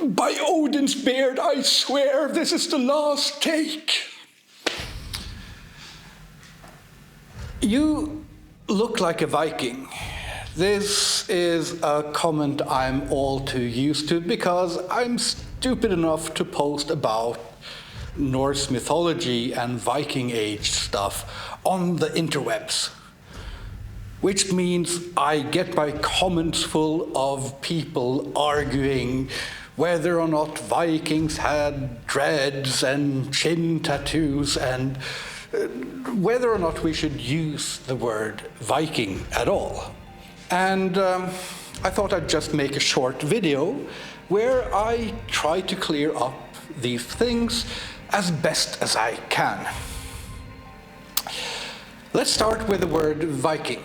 By Odin's beard, I swear this is the last take. You look like a Viking. This is a comment I'm all too used to because I'm stupid enough to post about Norse mythology and Viking Age stuff on the interwebs. Which means I get my comments full of people arguing whether or not Vikings had dreads and chin tattoos and whether or not we should use the word Viking at all. And I thought I'd just make a short video where I try to clear up these things as best as I can. Let's start with the word Viking.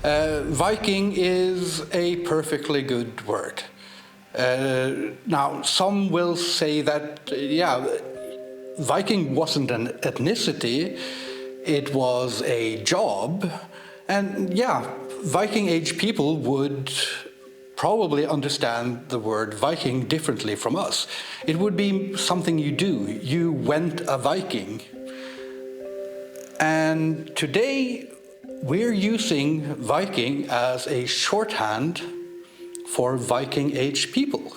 Viking is a perfectly good word. Now, some will say that, Viking wasn't an ethnicity, it was a job. And Viking Age people would probably understand the word Viking differently from us. It would be something you do. You went a Viking. And today, we're using Viking as a shorthand for Viking Age people.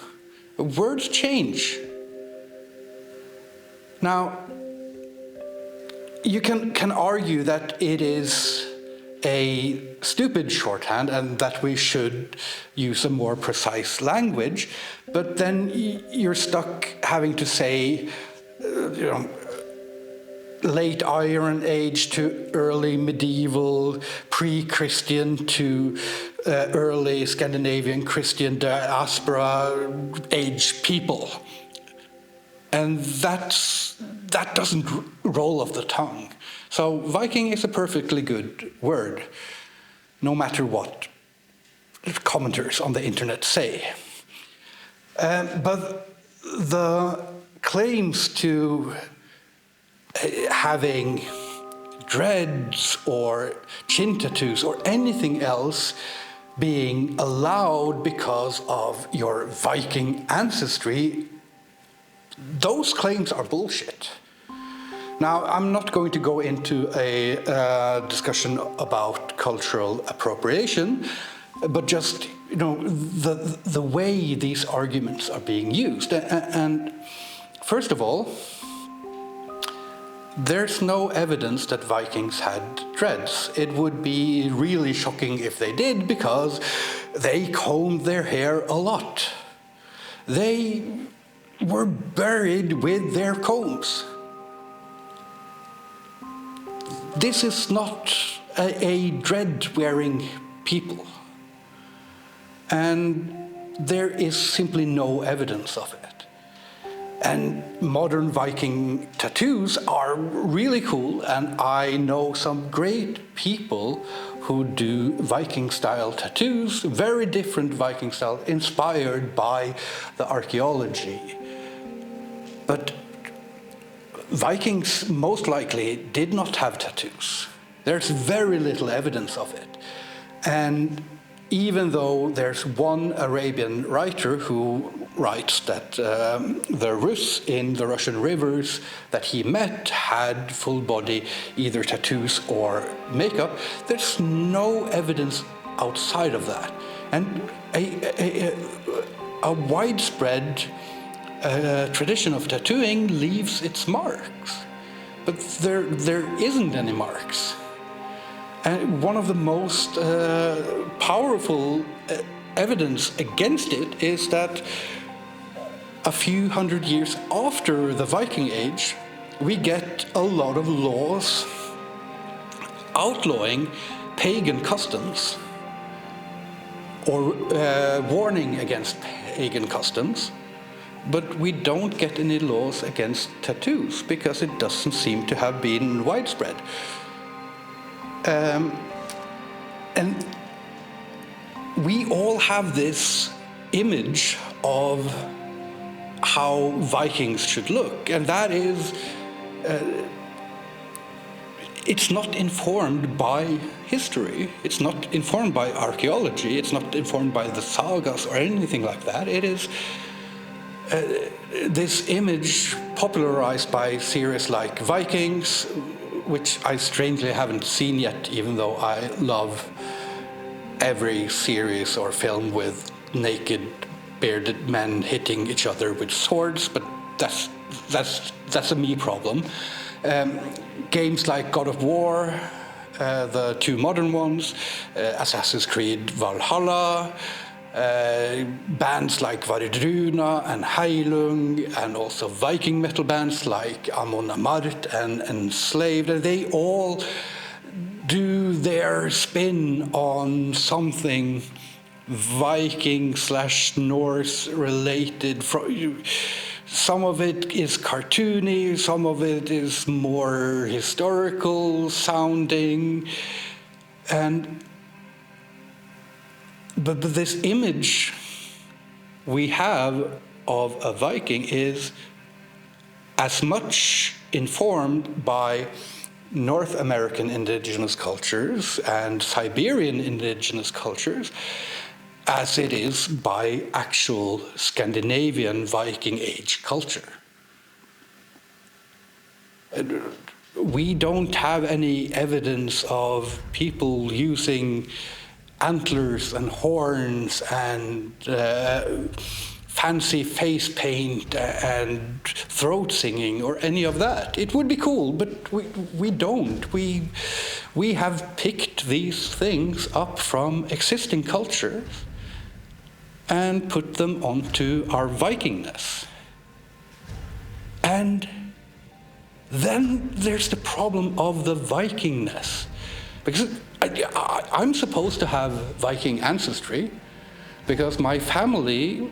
Words change. Now, you can argue that it is a stupid shorthand and that we should use a more precise language, but then you're stuck having to say, late Iron Age to early medieval, pre-Christian to early Scandinavian Christian diaspora age people. And that doesn't roll off the tongue. So Viking is a perfectly good word, no matter what commenters on the internet say. But the claims to having dreads or chin tattoos or anything else being allowed because of your Viking ancestry, those claims are bullshit. Now, I'm not going to go into a discussion about cultural appropriation, but just the way these arguments are being used. And first of all, there's no evidence that Vikings had dreads. It would be really shocking if they did, because they combed their hair a lot. They were buried with their combs. This is not a dread-wearing people. And there is simply no evidence of it. And modern Viking tattoos are really cool, and I know some great people who do Viking-style tattoos, very different Viking style, inspired by the archaeology. But Vikings most likely did not have tattoos. There's very little evidence of it. And even though there's one Arabian writer who writes that the Rus in the Russian rivers that he met had full body either tattoos or makeup, there's no evidence outside of that. And a widespread tradition of tattooing leaves its marks, but there isn't any marks. And one of the most powerful evidence against it is that a few hundred years after the Viking Age, we get a lot of laws outlawing pagan customs or warning against pagan customs, but we don't get any laws against tattoos because it doesn't seem to have been widespread. And we all have this image of how Vikings should look, and that is, it's not informed by history, it's not informed by archaeology, it's not informed by the sagas or anything like that. It is This image popularized by series like Vikings, which I strangely haven't seen yet, even though I love every series or film with naked, bearded men hitting each other with swords, but that's a me problem. Games like God of War, the two modern ones, Assassin's Creed Valhalla, bands like Vardruna and Heilung, and also Viking metal bands like Amon Amarth and Enslaved. They all do their spin on something Viking/Norse related. Some of it is cartoony, some of it is more historical sounding, but this image we have of a Viking is as much informed by North American indigenous cultures and Siberian indigenous cultures as it is by actual Scandinavian Viking Age culture. We don't have any evidence of people using antlers and horns and fancy face paint and throat singing or any of that. It would be cool, but we don't. We have picked these things up from existing cultures and put them onto our Vikingness. And then there's the problem of the Vikingness. Because I'm supposed to have Viking ancestry, because my family,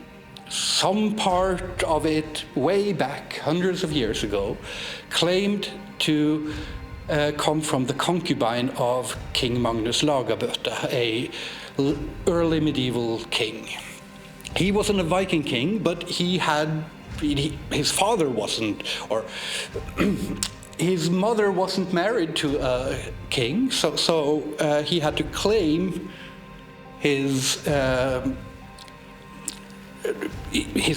some part of it way back, hundreds of years ago, claimed to come from the concubine of King Magnus Lagabøte, a early medieval king. He wasn't a Viking king, but his father wasn't, or his mother wasn't married to a king, so he had to claim his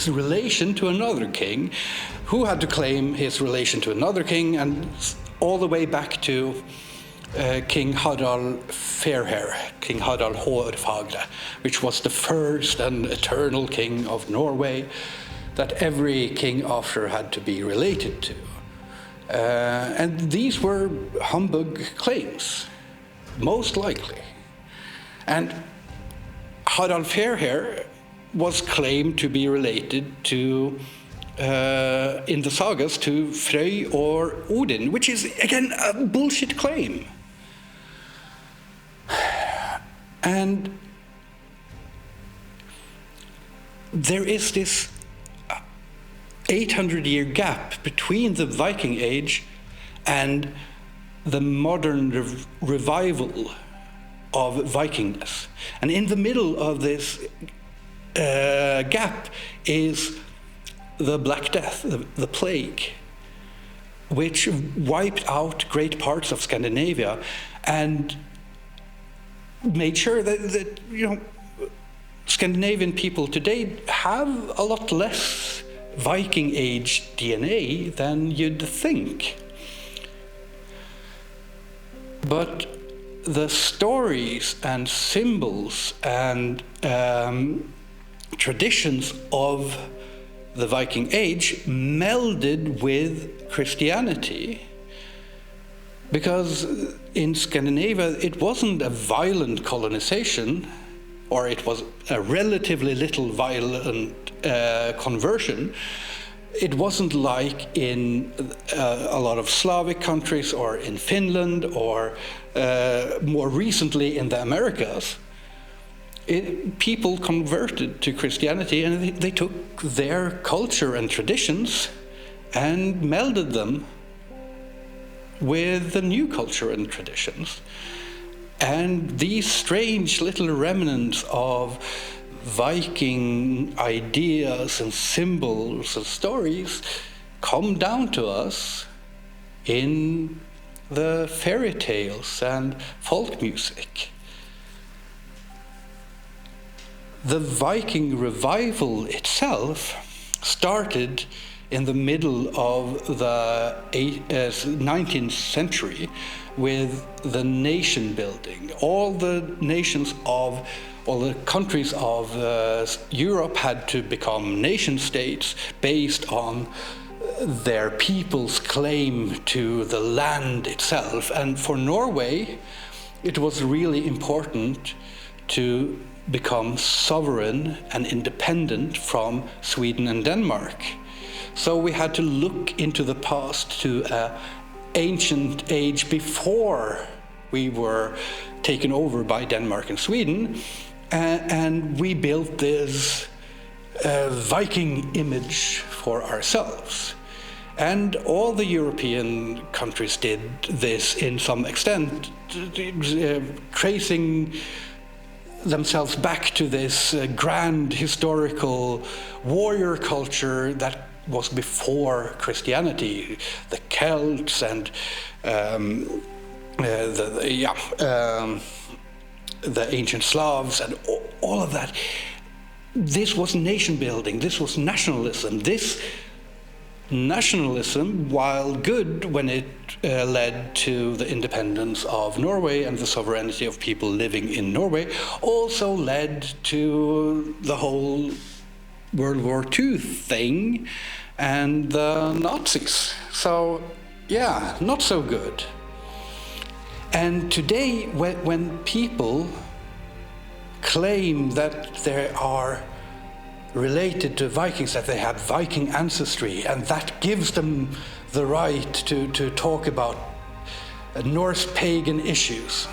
relation to another king, who had to claim his relation to another king, and all the way back to King Harald Fairhair, King Harald Hårfagre, which was the first and eternal king of Norway that every king after had to be related to. And these were humbug claims, most likely. And Harald Fairhair was claimed to be related to, in the sagas, to Frey or Odin, which is, again, a bullshit claim. And there is this 800-year gap between the Viking Age and the modern revival of Vikingness. And in the middle of this gap is the Black Death, the plague, which wiped out great parts of Scandinavia and made sure that Scandinavian people today have a lot less Viking Age DNA than you'd think. But the stories and symbols and traditions of the Viking Age melded with Christianity, because in Scandinavia it wasn't a violent colonization, or it was a relatively little violent conversion. It wasn't like in a lot of Slavic countries or in Finland or more recently in the Americas. People converted to Christianity and they took their culture and traditions and melded them with the new culture and traditions. And these strange little remnants of Viking ideas and symbols and stories come down to us in the fairy tales and folk music. The Viking revival itself started in the middle of the 19th century with the nation building. All the countries of Europe had to become nation states based on their people's claim to the land itself. And for Norway, it was really important to become sovereign and independent from Sweden and Denmark. So we had to look into the past, to an ancient age before we were taken over by Denmark and Sweden, and we built this Viking image for ourselves. And all the European countries did this in some extent, tracing themselves back to this grand historical warrior culture that was before Christianity, the Celts and the ancient Slavs and all of that. This was nation building, this was nationalism. This nationalism, while good when it led to the independence of Norway and the sovereignty of people living in Norway, also led to the whole World War II thing and the Nazis. So, yeah, not so good. And today, when people claim that they are related to Vikings, that they have Viking ancestry, and that gives them the right to talk about Norse pagan issues,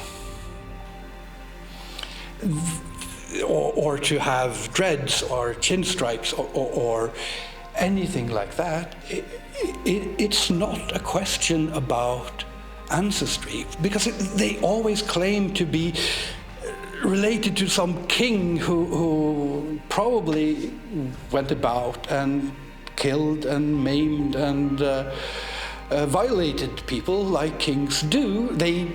or to have dreads or chin stripes or anything like that, it's not a question about ancestry, because they always claim to be related to some king who probably went about and killed and maimed and violated people like kings do. They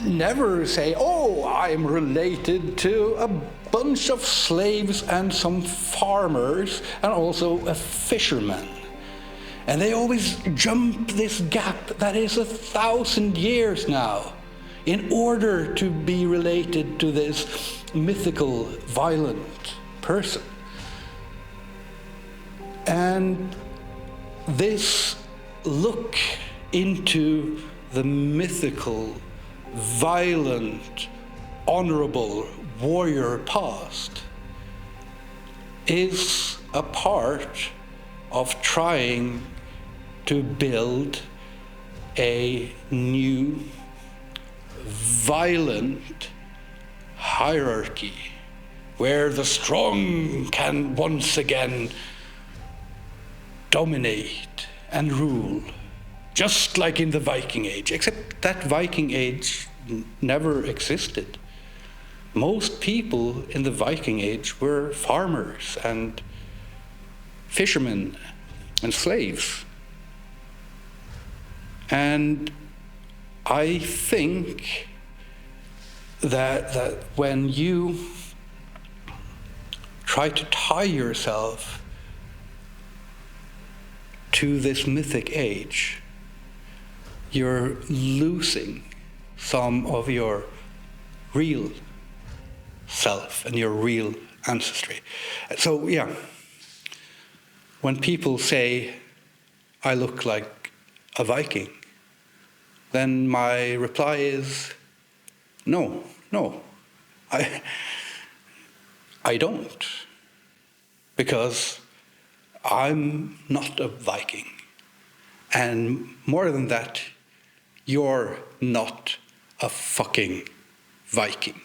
never say, oh, I'm related to a bunch of slaves and some farmers and also a fisherman. And they always jump this gap that is 1,000 years now, in order to be related to this mythical, violent person. And this look into the mythical, violent, honorable warrior past is a part of trying to build a new violent hierarchy where the strong can once again dominate and rule, just like in the Viking Age, except that Viking Age never existed. Most people in the Viking Age were farmers and fishermen and slaves. And I think that when you try to tie yourself to this mythic age, you're losing some of your real self and your real ancestry. So, yeah, when people say, I look like a Viking, then my reply is, no, I don't. Because I'm not a Viking. And more than that, you're not a fucking Viking.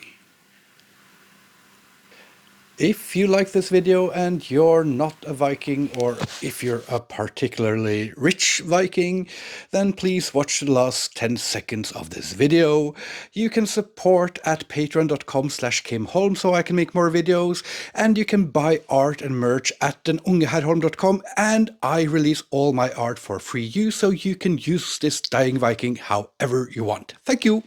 If you like this video and you're not a Viking, or if you're a particularly rich Viking, then please watch the last 10 seconds of this video. You can support at patreon.com/KimHolm so I can make more videos, and you can buy art and merch at denungeherrholm.com, and I release all my art for free use, so you can use this dying Viking however you want. Thank you!